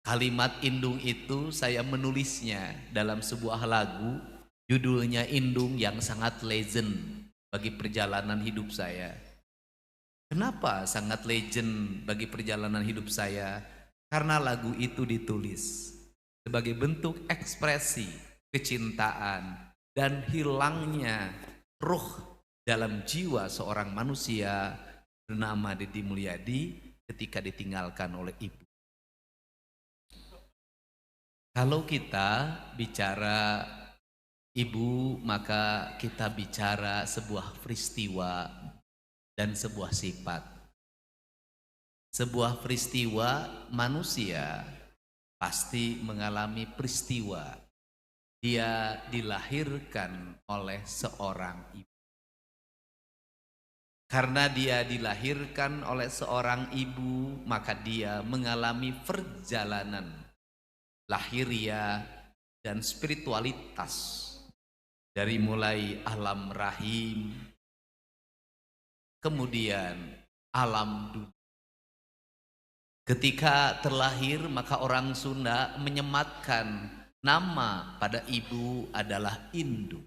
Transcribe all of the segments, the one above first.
Kalimat Indung itu saya menulisnya dalam sebuah lagu, judulnya Indung yang sangat legend bagi perjalanan hidup saya. Kenapa sangat legend bagi perjalanan hidup saya? Karena lagu itu ditulis sebagai bentuk ekspresi kecintaan dan hilangnya ruh dalam jiwa seorang manusia bernama Deddy Mulyadi ketika ditinggalkan oleh ibu. Kalau kita bicara ibu, maka kita bicara sebuah peristiwa dan sebuah sifat. Sebuah peristiwa, manusia pasti mengalami peristiwa. Dia dilahirkan oleh seorang ibu. Karena dia dilahirkan oleh seorang ibu, maka dia mengalami perjalanan lahiriah dan spiritualitas dari mulai alam rahim, kemudian alam dunia. Ketika terlahir, maka orang Sunda menyematkan nama pada ibu adalah Indung.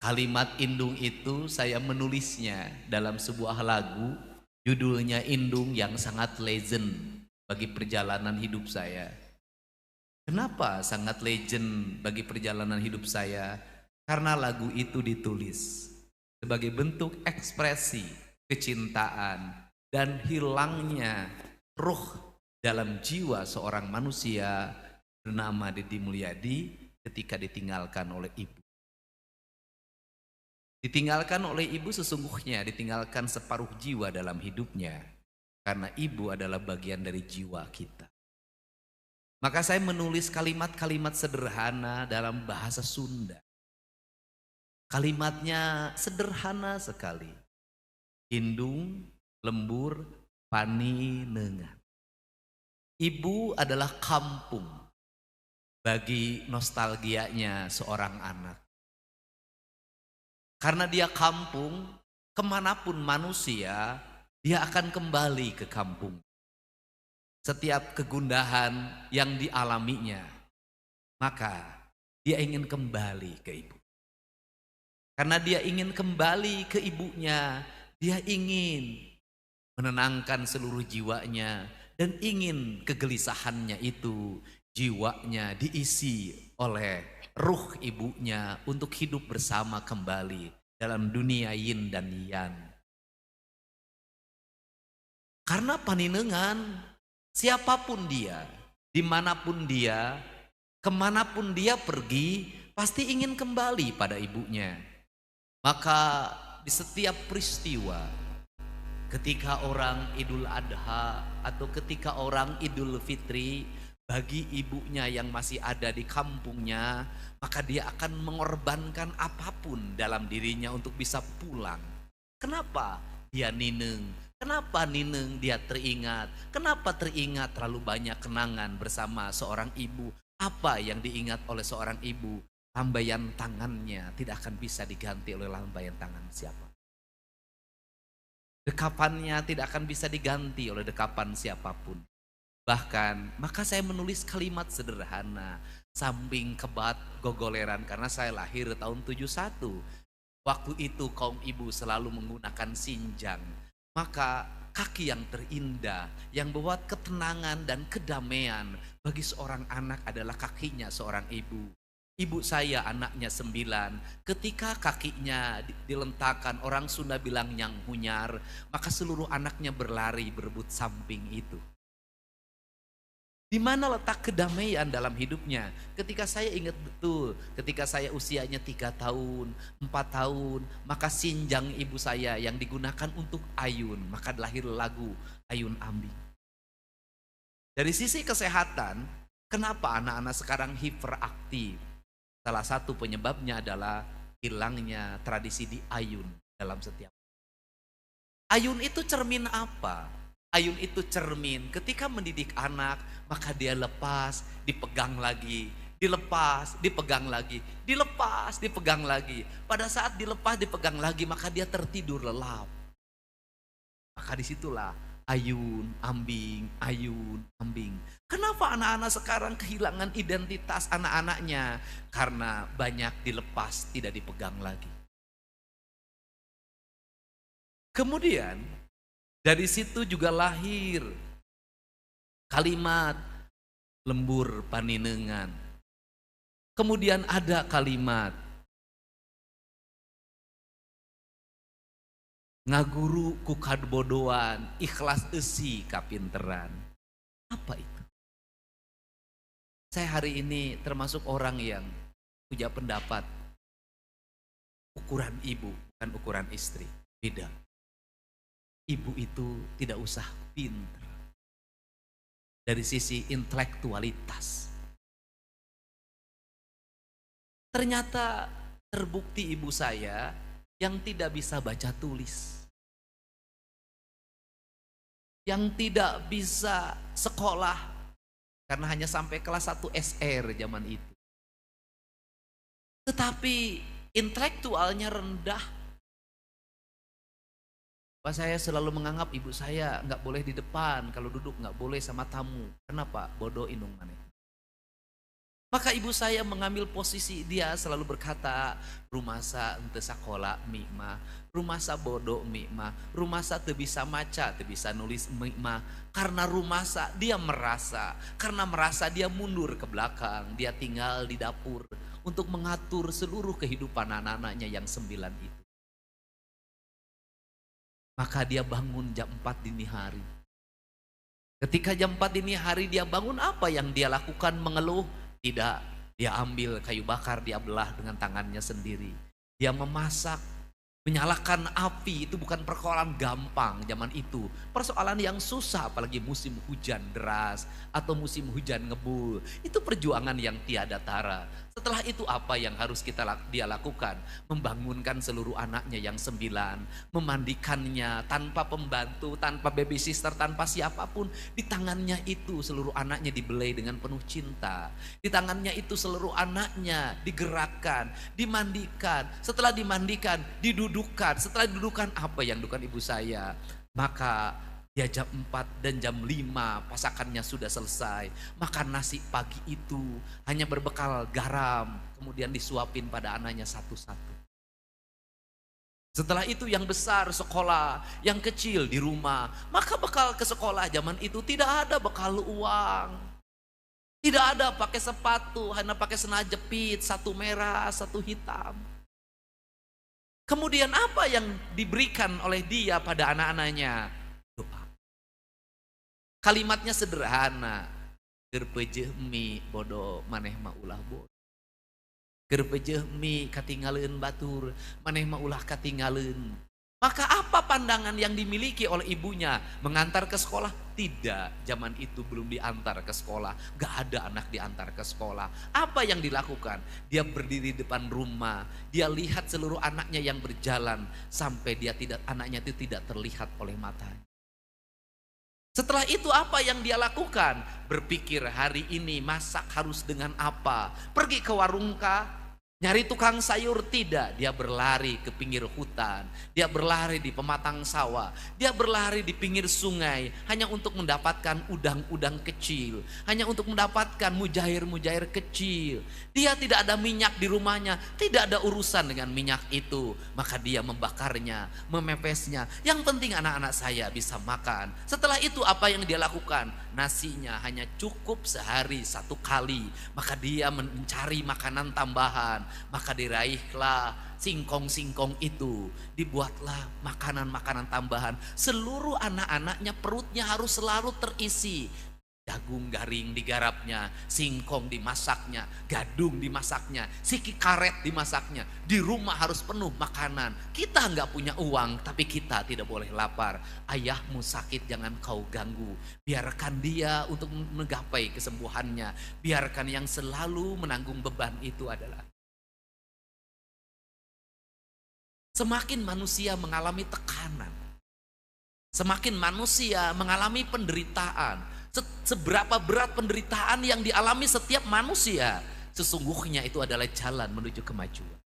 Kalimat Indung itu saya menulisnya dalam sebuah lagu, judulnya Indung yang sangat legend bagi perjalanan hidup saya. Kenapa sangat legend bagi perjalanan hidup saya? Karena lagu itu ditulis sebagai bentuk ekspresi kecintaan dan hilangnya ruh dalam jiwa seorang manusia bernama Deddy Mulyadi ketika ditinggalkan oleh ibu. Ditinggalkan oleh ibu sesungguhnya ditinggalkan separuh jiwa dalam hidupnya, karena ibu adalah bagian dari jiwa kita. Maka saya menulis kalimat-kalimat sederhana dalam bahasa Sunda. Kalimatnya sederhana sekali. Indung, lembur, paninengan. Ibu adalah kampung bagi nostalgianya seorang anak. Karena dia kampung, kemanapun manusia, dia akan kembali ke kampung. Setiap kegundahan yang dialaminya, maka dia ingin kembali ke ibu. Karena dia ingin kembali ke ibunya, dia ingin menenangkan seluruh jiwanya dan ingin kegelisahannya itu, jiwanya diisi oleh ruh ibunya untuk hidup bersama kembali dalam dunia yin dan yang. Karena paninengan, siapapun dia, dimanapun dia, kemanapun dia pergi, pasti ingin kembali pada ibunya. Maka di setiap peristiwa, ketika orang Idul Adha atau ketika orang Idul Fitri, bagi ibunya yang masih ada di kampungnya, maka dia akan mengorbankan apapun dalam dirinya untuk bisa pulang. Kenapa dia nineng? Kenapa nineng dia teringat? Kenapa teringat terlalu banyak kenangan bersama seorang ibu? Apa yang diingat oleh seorang ibu? Lambaian tangannya tidak akan bisa diganti oleh lambaian tangan siapa. Dekapannya tidak akan bisa diganti oleh dekapan siapapun. Bahkan, maka saya menulis kalimat sederhana, samping kebat gogoleran, karena saya lahir tahun 71. Waktu itu kaum ibu selalu menggunakan sinjang. Maka kaki yang terindah, yang membuat ketenangan dan kedamaian bagi seorang anak adalah kakinya seorang ibu. Ibu saya anaknya 9, ketika kakinya dilentakkan, orang Sunda bilang nyang hunyar, maka seluruh anaknya berlari berebut samping itu. Di mana letak kedamaian dalam hidupnya? Ketika saya ingat betul, ketika saya usianya 3 tahun, 4 tahun, maka sinjang ibu saya yang digunakan untuk ayun, maka lahir lagu Ayun Ambing. Dari sisi kesehatan, kenapa anak-anak sekarang hiperaktif? Salah satu penyebabnya adalah hilangnya tradisi di ayun dalam setiap. Ayun itu cermin apa? Ayun itu cermin ketika mendidik anak, maka dia lepas, dipegang lagi, dilepas, dipegang lagi, dilepas, dipegang lagi. Pada saat dilepas, dipegang lagi, maka dia tertidur lelap. Maka disitulah ayun, ambing, ayun, ambing. Kenapa anak-anak sekarang kehilangan identitas anak-anaknya? Karena banyak dilepas, tidak dipegang lagi. Kemudian dari situ juga lahir kalimat lembur paninengan. Kemudian ada kalimat ngaguru ku kabodoan, ikhlas eusi kapinteran. Apa itu? Saya hari ini termasuk orang yang punya pendapat ukuran ibu bukan ukuran istri, beda. Ibu itu tidak usah pinter dari sisi intelektualitas. Ternyata terbukti ibu saya yang tidak bisa baca tulis, yang tidak bisa sekolah karena hanya sampai kelas 1 SR zaman itu. Tetapi intelektualnya rendah. Pak saya selalu menganggap ibu saya nggak boleh di depan, kalau duduk nggak boleh sama tamu. Kenapa? Bodoh inung maneh. Maka ibu saya mengambil posisi, dia selalu berkata, rumasa ente sakola mikmah, rumasa bodoh mikmah, rumasa teu bisa maca, teu bisa nulis mikmah. Karena rumasa dia merasa, karena merasa dia mundur ke belakang, dia tinggal di dapur untuk mengatur seluruh kehidupan anak-anaknya yang 9 itu. Maka dia bangun jam 4 dini hari. Ketika jam 4 dini hari dia bangun, apa yang dia lakukan? Mengeluh? Tidak, dia ambil kayu bakar, dia belah dengan tangannya sendiri. Dia memasak, menyalakan api, itu bukan persoalan gampang zaman itu. Persoalan yang susah, apalagi musim hujan deras atau musim hujan ngebul. Itu perjuangan yang tiada tara. Setelah itu apa yang harus dia lakukan? Membangunkan seluruh anaknya yang 9, memandikannya tanpa pembantu, tanpa babysitter, tanpa siapapun. Di tangannya itu seluruh anaknya dibelai dengan penuh cinta. Di tangannya itu seluruh anaknya digerakkan, dimandikan. Setelah dimandikan, didudukkan. Setelah didudukkan, apa yang dilakukan ibu saya? Maka dia jam 4 dan jam 5 pasakannya sudah selesai. Makan nasi pagi itu hanya berbekal garam, kemudian disuapin pada anaknya satu-satu. Setelah itu yang besar sekolah, yang kecil di rumah. Maka bekal ke sekolah zaman itu tidak ada bekal uang. Tidak ada pakai sepatu, hanya pakai sendal jepit, satu merah, satu hitam. Kemudian apa yang diberikan oleh dia pada anak-anaknya? Doa. Kalimatnya sederhana. Keur peujeuh mi bodoh maneh mah ulah bodoh. Keur peujeuh mi katinggalieun batur, maneh mah ulah katinggalieun. Maka apa pandangan yang dimiliki oleh ibunya? Mengantar ke sekolah? Tidak, zaman itu belum diantar ke sekolah. Gak ada anak diantar ke sekolah. Apa yang dilakukan? Dia berdiri di depan rumah, dia lihat seluruh anaknya yang berjalan sampai anaknya itu tidak terlihat oleh matanya. Setelah itu apa yang dia lakukan? Berpikir hari ini masak harus dengan apa? Pergi ke warung kah? Nyari tukang sayur? Tidak, dia berlari ke pinggir hutan, dia berlari di pematang sawah, dia berlari di pinggir sungai hanya untuk mendapatkan udang-udang kecil, hanya untuk mendapatkan mujair-mujair kecil. Dia tidak ada minyak di rumahnya, tidak ada urusan dengan minyak itu, maka dia membakarnya, memepesnya. Yang penting anak-anak saya bisa makan. Setelah itu apa yang dia lakukan? Nasinya hanya cukup sehari 1 kali, maka dia mencari makanan tambahan. Maka diraihlah singkong-singkong itu, dibuatlah makanan-makanan tambahan. Seluruh anak-anaknya perutnya harus selalu terisi. Jagung garing digarapnya, singkong dimasaknya, gadung dimasaknya, siki karet dimasaknya. Di rumah harus penuh makanan. Kita nggak punya uang, tapi kita tidak boleh lapar. Ayahmu sakit, jangan kau ganggu. Biarkan dia untuk menggapai kesembuhannya. Biarkan yang selalu menanggung beban itu adalah. Semakin manusia mengalami tekanan, semakin manusia mengalami penderitaan. Seberapa berat penderitaan yang dialami setiap manusia, sesungguhnya itu adalah jalan menuju kemajuan.